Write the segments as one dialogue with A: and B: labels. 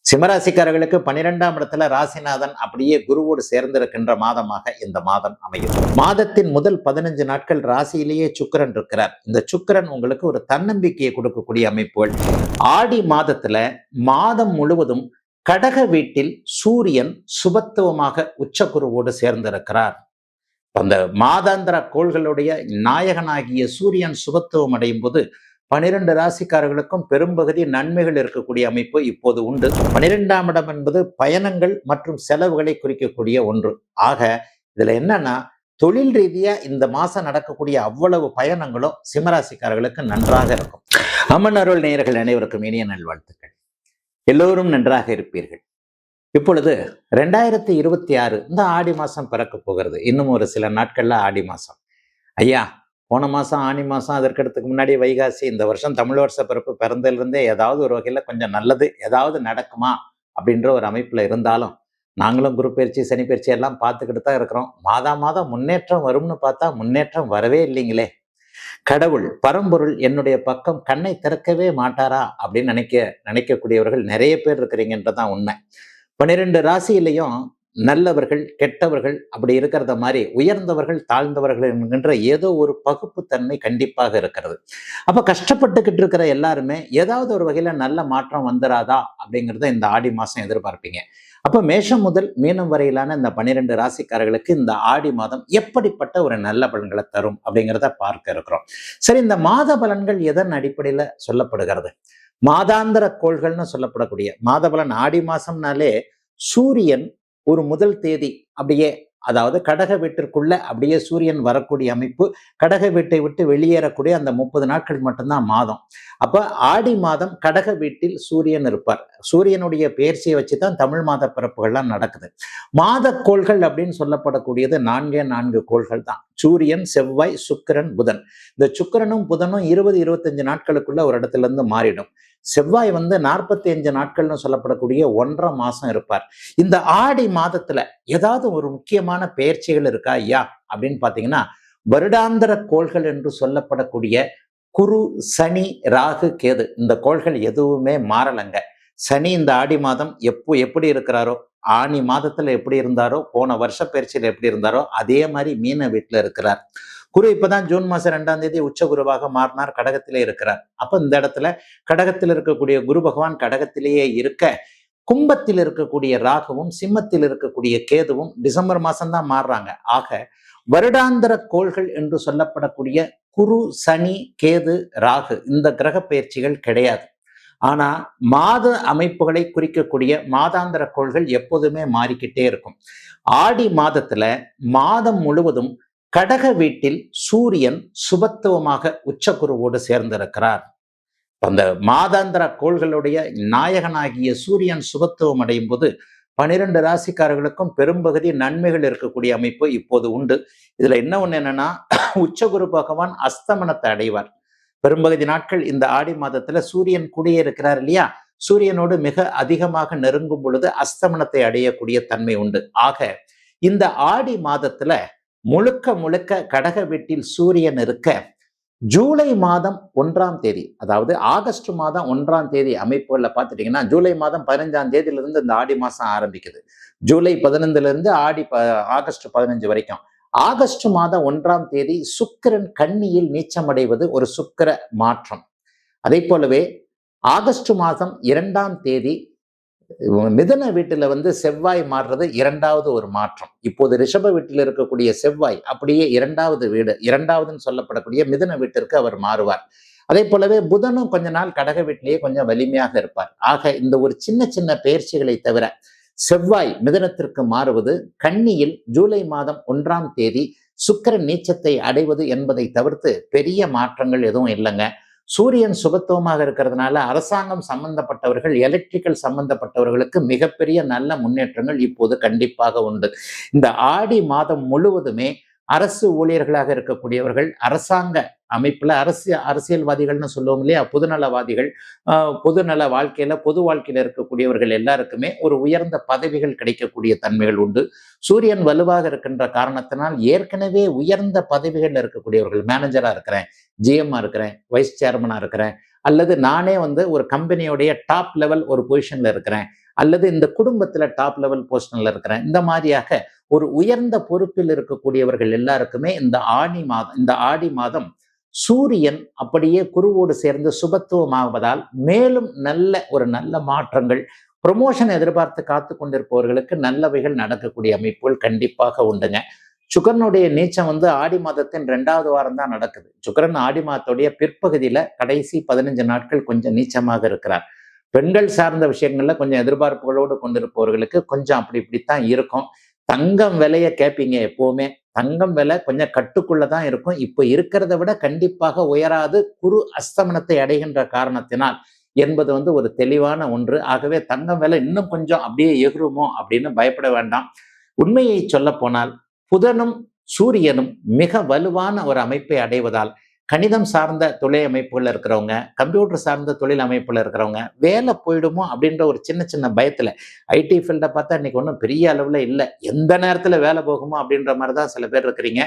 A: சிம்மராசிக்காரர்களுக்கு 12ஆம் இடத்துல ராசிநாதன் அப்படியே குருவோடு சேர்ந்திருக்கின்ற மாதமாக இந்த மாதம் அமையும். மாதத்தின் முதல் 15 நாட்கள் ராசியிலேயே சுக்கிரன் இருக்கிறார். இந்த சுக்கிரன் உங்களுக்கு ஒரு தன்னம்பிக்கையை கொடுக்கக்கூடிய அமைப்புகள். ஆடி மாதத்துல மாதம் முழுவதும் கடக வீட்டில் சூரியன் சுபத்துவமாக உச்சகுருவோடு சேர்ந்திருக்கிறார். அந்த மாதாந்திர கோள்களுடைய நாயகனாகிய சூரியன் சுபத்துவம் அடையும் போது 12 ராசிக்காரர்களுக்கும் பெரும்பகுதி நன்மைகள் இருக்கக்கூடிய அமைப்பு இப்போது உண்டு. 12ஆம் இடம் என்பது பயணங்கள் மற்றும் செலவுகளை குறிக்கக்கூடிய ஒன்று. ஆக இதுல என்னன்னா, தொழில் ரீதியா இந்த மாசம் நடக்கக்கூடிய அவ்வளவு பயணங்களும் சிம்மராசிக்காரர்களுக்கு நன்றாக இருக்கும். அம்மன் அருள் நேயர்கள் அனைவருக்கும் இனிய நல்வாழ்த்துக்கள். எல்லோரும் நன்றாக இருப்பீர்கள். இப்பொழுது 2026 இந்த ஆடி மாசம் பிறக்க போகிறது. இன்னும் ஒரு சில நாட்கள்ல ஆடி மாசம். ஐயா, போன மாதம் ஆனி மாதம், அதற்கடுத்துக்கு முன்னாடி வைகாசி, இந்த வருஷம் தமிழ் வருஷ பிறப்பு பிறந்ததுலேருந்தே ஏதாவது ஒரு வகையில் கொஞ்சம் நல்லது ஏதாவது நடக்குமா அப்படின்ற ஒரு அமைப்பில் இருந்தாலும், நாங்களும் குரு பயிற்சி சனி பயிற்சி எல்லாம் பார்த்துக்கிட்டு தான் இருக்கிறோம். மாதம் முன்னேற்றம் வரும்னு பார்த்தா முன்னேற்றம் வரவே இல்லைங்களே. கடவுள் பரம்பொருள் என்னுடைய பக்கம் கண்ணை திறக்கவே மாட்டாரா அப்படின்னு நினைக்கக்கூடியவர்கள் நிறைய பேர் இருக்கிறீங்கன்றதான் உண்மை. 12 ராசியிலையும் நல்லவர்கள் கெட்டவர்கள் அப்படி இருக்கிறத மாதிரி உயர்ந்தவர்கள் தாழ்ந்தவர்கள் என்கின்ற ஏதோ ஒரு பகுப்புத்தன்மை கண்டிப்பாக இருக்கிறது. அப்ப கஷ்டப்பட்டுக்கிட்டு இருக்கிற எல்லாருமே ஏதாவது ஒரு வகையில நல்ல மாற்றம் வந்துடாதா அப்படிங்கிறத இந்த ஆடி மாசம் எதிர்பார்ப்பீங்க. அப்ப மேஷம் முதல் மீனம் வரையிலான இந்த 12 ராசிக்காரர்களுக்கு இந்த ஆடி மாதம் எப்படிப்பட்ட ஒரு நல்ல பலன்களை தரும் அப்படிங்கிறத பார்க்க இருக்கிறோம். சரி, இந்த மாத பலன்கள் எதன் அடிப்படையில சொல்லப்படுகிறது? மாதாந்திர கோள்கள்னு சொல்லப்படக்கூடிய மாத பலன். ஆடி மாசம்னாலே சூரியன் ஒரு முதல் தேதி அப்படியே, அதாவது கடக வீட்டிற்குள்ள அப்படியே சூரியன் வரக்கூடிய அமைப்பு, கடக வீட்டை விட்டு வெளியேறக்கூடிய அந்த 30 நாட்கள் மட்டும்தான் மாதம். அப்ப ஆடி மாதம் கடக வீட்டில் சூரியன் இருப்பார். சூரியனுடைய பெயர்ச்சியை வச்சுதான் தமிழ் மாத பிறப்புகள்லாம் நடக்குது. மாத கோள்கள் அப்படின்னு சொல்லப்படக்கூடியது 4 கோள்கள் தான். சூரியன், செவ்வாய், சுக்கிரன், புதன். இந்த சுக்கிரனும் புதனும் 20-25 நாட்களுக்குள்ள ஒரு இடத்துல இருந்து மாறிடும். செவ்வாய் 45 நாட்கள்னு சொல்லப்படக்கூடிய 1.5 மாசம் இருப்பார். இந்த ஆடி மாதத்துல ஏதாவது ஒரு முக்கியமான பெயர்ச்சிகள் இருக்கா ஐயா அப்படின்னு பாத்தீங்கன்னா, வருடாந்திர கோள்கள் என்று சொல்லப்படக்கூடிய குரு, சனி, ராகு, கேது, இந்த கோள்கள் எதுவுமே மாறலங்க. சனி இந்த ஆடி மாதம் எப்படி இருக்கிறாரோ, ஆனி மாதத்துல எப்படி இருந்தாரோ, போன வருஷ பயிற்சியில எப்படி இருந்தாரோ அதே மாதிரி மீன வீட்டுல இருக்கிறார். குரு இப்பதான் ஜூன் மாசம் 2ஆம் தேதி உச்ச குருவாக மாறினார், கடகத்திலே இருக்கிறார். அப்ப இந்த இடத்துல கடகத்தில் இருக்கக்கூடிய குரு பகவான் கடகத்திலேயே இருக்க, கும்பத்தில் இருக்கக்கூடிய ராகுவும் சிம்மத்தில் இருக்கக்கூடிய கேதுவும் டிசம்பர் மாசம் தான் மாறுறாங்க. ஆக வருடாந்திர கோள்கள் என்று சொல்லப்படக்கூடிய குரு, சனி, கேது, ராகு இந்த கிரக பயிற்சிகள் கிடையாது. ஆனா மாத அமைப்புகளை குறிக்கக்கூடிய மாதாந்திர கோள்கள் எப்போதுமே மாறிக்கிட்டே இருக்கும். ஆடி மாதத்துல மாதம் முழுவதும் கடக வீட்டில் சூரியன் சுபத்துவமாக உச்சகுருவோடு சேர்ந்திருக்கிறார். அந்த மாதாந்திர கோள்களுடைய நாயகனாகிய சூரியன் சுபத்துவம் அடையும் போது 12 ராசிக்காரர்களுக்கும் பெரும்பகுதி நன்மைகள் இருக்கக்கூடிய அமைப்பு இப்போது உண்டு. இதுல என்ன ஒண்ணு என்னன்னா, உச்சகுரு பகவான் அஸ்தமனத்தை அடைவார். பெரும்பகுதி நாட்கள் இந்த ஆடி மாதத்துல சூரியன் கூடியே இருக்கிறார் இல்லையா, சூரியனோடு மிக அதிகமாக நெருங்கும் பொழுது அஸ்தமனத்தை அடையக்கூடிய தன்மை உண்டு. ஆக இந்த ஆடி மாதத்துல முழுக்க கடக வீட்டில் சூரியன் இருக்க, ஜூலை மாதம் 1ஆம் தேதி, அதாவது ஆகஸ்ட் மாதம் 1ஆம் தேதி அமைப்புகளில் பார்த்துட்டீங்கன்னா, ஜூலை மாதம் 15ஆம் தேதியிலிருந்து இந்த ஆடி மாசம் ஆரம்பிக்குது. ஜூலை 15ல இருந்து ஆகஸ்ட் 15 வரைக்கும். ஆகஸ்ட் மாதம் 1ஆம் தேதி சுக்கிரன் கன்னியில் நீச்சமடைவது ஒரு சுக்கிர மாற்றம். அதே போலவே ஆகஸ்ட் மாதம் 2ஆம் தேதி மிதுன வீட்டுல செவ்வாய் மாறுறது 2வது ஒரு மாற்றம். இப்போது ரிஷப வீட்டில் இருக்கக்கூடிய செவ்வாய் அப்படியே 2வது வீடு, 2வதுன்னு சொல்லப்படக்கூடிய மிதுன வீட்டிற்கு அவர் மாறுவார். அதே போலவே புதனும் கொஞ்ச நாள் கடக வீட்டிலேயே கொஞ்சம் வலிமையாக இருப்பார். ஆக இந்த ஒரு சின்ன பெயர்ச்சிகளை தவிர செவ்வாய் மிதுனத்திற்கு மாறுவது, கன்னியில் ஜூலை மாதம் 1ஆம் தேதி சுக்கிரன் நீச்சத்தை அடைவது என்பதை தவிர்த்து பெரிய மாற்றங்கள் எதுவும் இல்லைங்க. சூரியன் சுபத்துவமாக இருக்கிறதுனால அரசாங்கம் சம்பந்தப்பட்டவர்கள், எலக்ட்ரிக்கல் சம்பந்தப்பட்டவர்களுக்கு மிகப்பெரிய நல்ல முன்னேற்றங்கள் இப்போது கண்டிப்பாக உண்டு. இந்த ஆடி மாதம் முழுவதுமே அரசு ஊழியர்களாக இருக்கக்கூடியவர்கள், அரசாங்க அமைப்புல அரசியல்வாதிகள்னு சொல்லுவோம் இல்லையா, பொதுநலவாதிகள், பொதுநல வாழ்க்கையில பொது வாழ்க்கையில இருக்கக்கூடியவர்கள் எல்லாருக்குமே ஒரு உயர்ந்த பதவிகள் கிடைக்கக்கூடிய தன்மைகள் உண்டு. சூரியன் வலுவாக இருக்கின்ற காரணத்தினால் ஏற்கனவே உயர்ந்த பதவிகள் இருக்கக்கூடியவர்கள், மேனேஜரா இருக்கிறேன், ஜிஎம்மா இருக்கிறேன், வைஸ் சேர்மனா இருக்கிறேன், அல்லது நானே ஒரு கம்பெனியோடைய டாப் லெவல் ஒரு பொசிஷன்ல இருக்கிறேன், அல்லது இந்த குடும்பத்துல டாப் லெவல் போஸ்டில் இருக்கிறேன், இந்த மாதிரியாக ஒரு உயர்ந்த பொறுப்பில் இருக்கக்கூடியவர்கள் எல்லாருக்குமே இந்த ஆடி மாதம் சூரியன் அப்படியே குருவோடு சேர்ந்து சுபத்துவமாவதால் மேலும் நல்ல மாற்றங்கள், ப்ரொமோஷன் எதிர்பார்த்து காத்து கொண்டிருப்பவர்களுக்கு நல்லவைகள் நடக்கக்கூடிய அமைப்புகள் கண்டிப்பாக உண்டுங்க. சுக்கரனுடைய நீச்சம் ஆடி மாதத்தின் 2வது வாரம் தான் நடக்குது. சுக்கரன் ஆடி மாதத்துடைய பிற்பகுதியில கடைசி 15 நாட்கள் கொஞ்சம் நீச்சமாக இருக்கிறார். பெண்கள் சார்ந்த விஷயங்கள்ல கொஞ்சம் எதிர்பார்ப்புகளோடு கொண்டிருப்பவர்களுக்கு கொஞ்சம் அப்படி இப்படித்தான் இருக்கும். தங்கம் விலைய கேட்பீங்க எப்பவுமே. தங்கம் விலை கொஞ்சம் கட்டுக்குள்ளதான் இருக்கும். இப்போ இருக்கிறத விட கண்டிப்பாக உயராது, குரு அஸ்தமனத்தை அடைகின்ற காரணத்தினால் என்பது ஒரு தெளிவான ஒன்று. ஆகவே தங்கம் விலை இன்னும் கொஞ்சம் அப்படியே எகுருமோ அப்படின்னு பயப்பட வேண்டாம். உண்மையை சொல்ல போனால் புதனும் சூரியனும் மிக வலுவான ஒரு அமைப்பை அடைவதால் கணிதம் சார்ந்த தொழில் அமைப்புகள் இருக்கிறவங்க, கம்ப்யூட்டர் சார்ந்த தொழில் அமைப்புல இருக்கிறவங்க வேலை போயிடுமோ அப்படின்ற ஒரு சின்ன பயத்துல, ஐடி ஃபீல்டை பார்த்தா இன்னைக்கு ஒன்றும் பெரிய அளவுல இல்லை, எந்த நேரத்துல வேலை போகுமோ அப்படின்ற மாதிரிதான் சில பேர் இருக்கிறீங்க.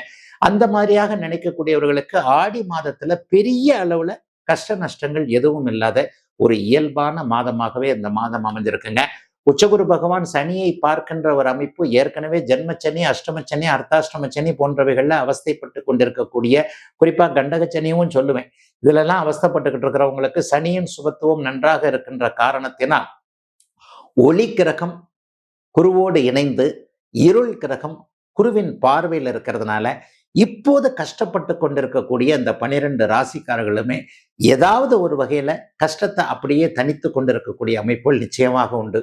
A: அந்த மாதிரியாக நினைக்கக்கூடியவர்களுக்கு ஆடி மாதத்துல பெரிய அளவுல கஷ்ட நஷ்டங்கள் எதுவும் இல்லாத ஒரு இயல்பான மாதமாகவே இந்த மாதம் அமைஞ்சிருக்குங்க. உச்சகுரு பகவான் சனியை பார்க்கின்ற ஒரு அமைப்பு ஏற்கனவே ஜென்மச்சனி, அஷ்டமச்சனி, அர்த்தாஷ்டமச்சனி போன்றவைகள்ல அவஸ்தைப்பட்டு கொண்டிருக்கக்கூடிய, குறிப்பா கண்டகச்சனியும் சொல்லுவேன், இதுலெல்லாம் அவஸ்தைப்பட்டுக்கிட்டு இருக்கிறவங்களுக்கு சனியின் சுபத்துவம் நன்றாக இருக்கின்ற காரணத்தினால் ஒளி கிரகம் குருவோடு இணைந்து இருள் கிரகம் குருவின் பார்வையில் இருக்கிறதுனால இப்போது கஷ்டப்பட்டு கொண்டிருக்கக்கூடிய இந்த 12 ராசிக்காரர்களுமே ஏதாவது ஒரு வகையில கஷ்டத்தை அப்படியே தனித்து கொண்டிருக்கக்கூடிய அமைப்புகள் நிச்சயமாக உண்டு.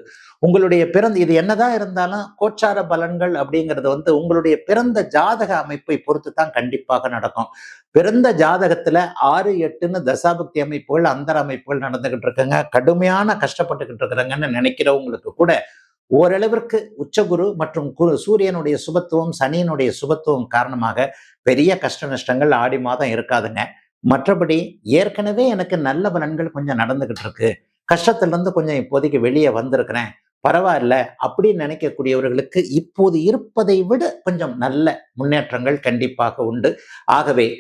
A: உங்களுடைய இது என்னதான் இருந்தாலும் கோச்சார பலன்கள் அப்படிங்கிறது உங்களுடைய பிறந்த ஜாதக அமைப்பை பொறுத்து தான் கண்டிப்பாக நடக்கும். பிறந்த ஜாதகத்துல 6, 8ன்னு தசாபக்தி அமைப்புகள், அந்தர அமைப்புகள் நடந்துகிட்டு இருக்குங்க, கடுமையான கஷ்டப்பட்டுக்கிட்டு இருக்கிறாங்கன்னு நினைக்கிறவங்களுக்கு கூட ஓரளவிற்கு உச்சகுரு மற்றும் சூரியனுடைய சுபத்துவம், சனியினுடைய சுபத்துவம் காரணமாக பெரிய கஷ்ட நஷ்டங்கள் ஆடி மாதம் இருக்காதுங்க. மற்றபடி ஏற்கனவே எனக்கு நல்ல பலன்கள் கொஞ்சம் நடந்துகிட்டு இருக்கு, கஷ்டத்துல இருந்து கொஞ்சம் இப்போதைக்கு வெளியே வந்திருக்கிறேன், பரவாயில்ல அப்படின்னு நினைக்கக்கூடியவர்களுக்கு இப்போது இருப்பதை விட கொஞ்சம் நல்ல முன்னேற்றங்கள் கண்டிப்பாக உண்டு. ஆகவே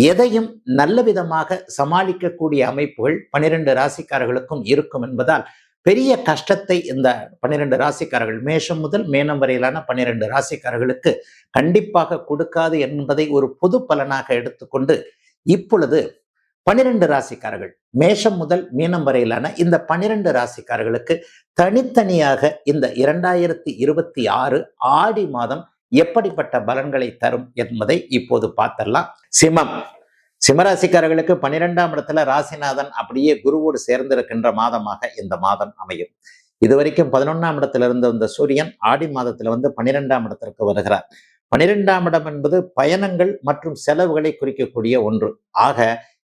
A: எதையும் நல்ல விதமாக சமாளிக்கக்கூடிய அமைப்புகள் 12 ராசிக்காரர்களுக்கும் இருக்கும் என்பதால் பெரிய கஷ்டத்தை இந்த 12 ராசிக்காரர்கள், மேஷம் முதல் மீனம் வரையிலான 12 ராசிக்காரர்களுக்கு கண்டிப்பாக கொடுக்காது என்பதை ஒரு பொது பலனாக எடுத்துக்கொண்டு இப்பொழுது 12 ராசிக்காரர்கள், மேஷம் முதல் மீனம் வரையிலான இந்த 12 ராசிக்காரர்களுக்கு தனித்தனியாக இந்த 2026 ஆடி மாதம் எப்படிப்பட்ட பலன்களை தரும் என்பதை இப்போது பார்த்தரலாம். சிம்மராசிக்காரர்களுக்கு 12ஆம் இடத்துல ராசிநாதன் அப்படியே குருவோடு சேர்ந்திருக்கின்ற மாதமாக இந்த மாதம் அமையும். இதுவரைக்கும் 11ஆம் இடத்துல இருந்த இந்த சூரியன் ஆடி மாதத்துல 12ஆம் இடத்திற்கு வருகிறார். 12ஆம் இடம் என்பது பயணங்கள் மற்றும் செலவுகளை குறிக்கக்கூடிய ஒன்று. ஆக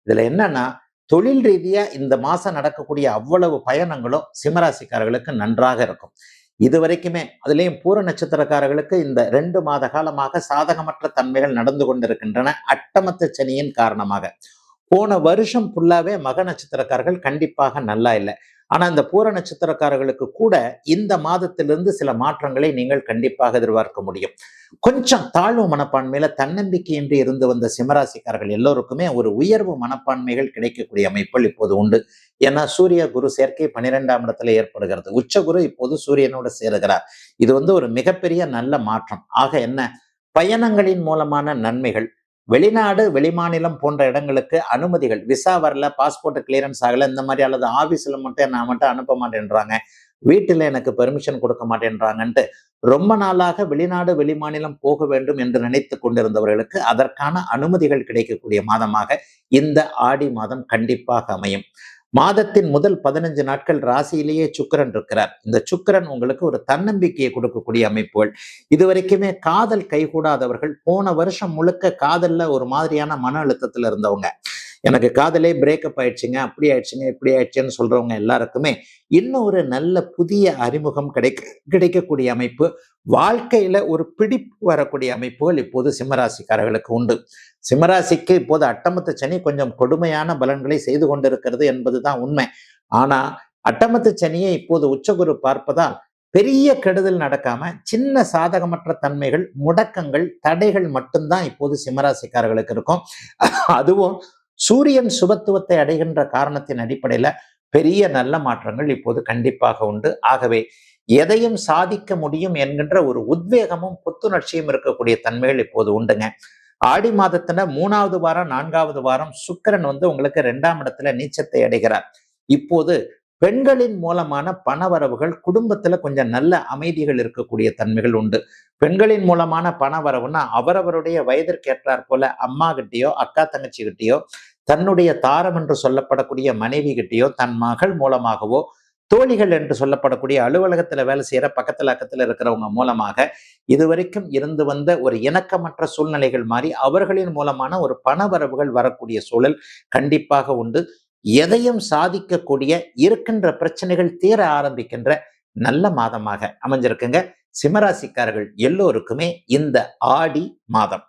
A: இதுல என்னன்னா, தொழில் ரீதியா இந்த மாசம் நடக்கக்கூடிய அவ்வளவு பயணங்களும் சிம்மராசிக்காரர்களுக்கு நன்றாக இருக்கும். இதுவரைக்குமே அதுலேயும் பூர நட்சத்திரக்காரர்களுக்கு இந்த 2 மாத காலமாக சாதகமற்ற தன்மைகள் நடந்து கொண்டிருக்கின்றன. அட்டமத்து சனியின் காரணமாக போன வருஷம் ஃபுல்லாவே மக நட்சத்திரக்காரர்கள் கண்டிப்பாக நல்லா இல்லை. ஆனா இந்த பூர நட்சத்திரக்காரர்களுக்கு கூட இந்த மாதத்திலிருந்து சில மாற்றங்களை நீங்கள் கண்டிப்பாக எதிர்பார்க்க முடியும். கொஞ்சம் தாழ்வு மனப்பான்மையில தன்னம்பிக்கையின்றி இருந்து வந்த சிம்மராசிக்காரர்கள் எல்லோருக்குமே ஒரு உயர்வு மனப்பான்மைகள் கிடைக்கக்கூடிய அமைப்புகள் இப்போது உண்டு. ஏன்னா சூரிய குரு சேர்க்கை 12ஆம் இடத்துல ஏற்படுகிறது. உச்ச குரு இப்போது சூரியனோடு சேருகிறார். இது ஒரு மிகப்பெரிய நல்ல மாற்றம். ஆக என்ன, பயணங்களின் மூலமான நன்மைகள், வெளிநாடு வெளிமாநிலம் போன்ற இடங்களுக்கு அனுமதிகள், விசா வரல, பாஸ்போர்ட் கிளியரன்ஸ் ஆகல, இந்த மாதிரி, அல்லது ஆபீஸ்ல நான் மட்டும் அனுப்ப மாட்டேன்றாங்க, வீட்டுல எனக்கு பெர்மிஷன் கொடுக்க மாட்டேன்றாங்கன்ட்டு ரொம்ப நாளாக வெளிநாடு வெளிமாநிலம் போக வேண்டும் என்று நினைத்து கொண்டிருந்தவர்களுக்கு அதற்கான அனுமதிகள் கிடைக்கக்கூடிய மாதமாக இந்த ஆடி மாதம் கண்டிப்பாக அமையும். மாதத்தின் முதல் 15 நாட்கள் ராசியிலேயே சுக்கிரன் இருக்கிறார். இந்த சுக்கிரன் உங்களுக்கு ஒரு தன்னம்பிக்கையை கொடுக்கக்கூடிய அமைப்புகள். இதுவரைக்குமே காதல் கைகூடாதவர்கள், போன வருஷம் முழுக்க காதல்ல ஒரு மாதிரியான மன அழுத்தத்துல இருந்தவங்க, எனக்கு காதலே பிரேக்கப் ஆயிடுச்சுங்க, அப்படி ஆயிடுச்சுங்க, இப்படி ஆயிடுச்சுன்னு சொல்றவங்க எல்லாருக்குமே இன்னும் ஒரு நல்ல புதிய அறிமுகம் கிடைக்கக்கூடிய அமைப்பு, வாழ்க்கையில ஒரு பிடிப்பு வரக்கூடிய அமைப்புகள் இப்போது சிம்மராசிக்காரர்களுக்கு உண்டு. சிம்மராசிக்கு இப்போது அட்டமத்து சனி கொஞ்சம் கொடுமையான பலன்களை செய்து கொண்டிருக்கிறது என்பதுதான் உண்மை. ஆனா அட்டமத்து சனியை இப்போது உச்சகுரு பார்ப்பதால் பெரிய கெடுதல் நடக்காம சின்ன சாதகமற்ற தன்மைகள், முடக்கங்கள், தடைகள் மட்டும்தான் இப்போது சிம்மராசிக்காரர்களுக்கு இருக்கும். அதுவும் சூரியன் சுபத்துவத்தை அடைகின்ற காரணத்தின் அடிப்படையில பெரிய நல்ல மாற்றங்கள் இப்போது கண்டிப்பாக உண்டு. ஆகவே எதையும் சாதிக்க முடியும் என்கின்ற ஒரு உத்வேகமும் புத்துணர்ச்சியும் இருக்கக்கூடிய தன்மைகள் இப்போது உண்டுங்க. ஆடி மாதத்துல 3வது வாரம் 4வது வாரம் சுக்கிரன் உங்களுக்கு 2ஆம் இடத்துல நீச்சத்தை அடைகிறார். இப்போது பெண்களின் மூலமான பணவரவுகள், குடும்பத்துல கொஞ்சம் நல்ல அமைதிகள் இருக்கக்கூடிய தன்மைகள் உண்டு. பெண்களின் மூலமான பணவரவுன்னா அவரவருடைய வயதிற்கேற்றாற் போல அம்மா கிட்டயோ அக்கா தங்கச்சி கிட்டயோ, தன்னுடைய தாரம் என்று சொல்லப்படக்கூடிய மனைவி கிட்டயோ, தன் மகள் மூலமாகவோ, தோழிகள் என்று சொல்லப்படக்கூடிய அலுவலகத்துல வேலை செய்யற பக்கத்துல அக்கத்துல இருக்கிறவங்க மூலமாக இதுவரைக்கும் இருந்து வந்த ஒரு இணக்கமற்ற சூழ்நிலைகள் மாறி அவர்களின் மூலமான ஒரு பணவரவுகள் வரக்கூடிய சூழல் கண்டிப்பாக உண்டு. எதையும் சாதிக்கக்கூடிய, இருக்கின்ற பிரச்சனைகள் தீர ஆரம்பிக்கின்ற நல்ல மாதமாக அமைஞ்சிருக்குங்க. சிம்மராசிக்காரர்கள் எல்லோருக்குமே இந்த ஆடி மாதம்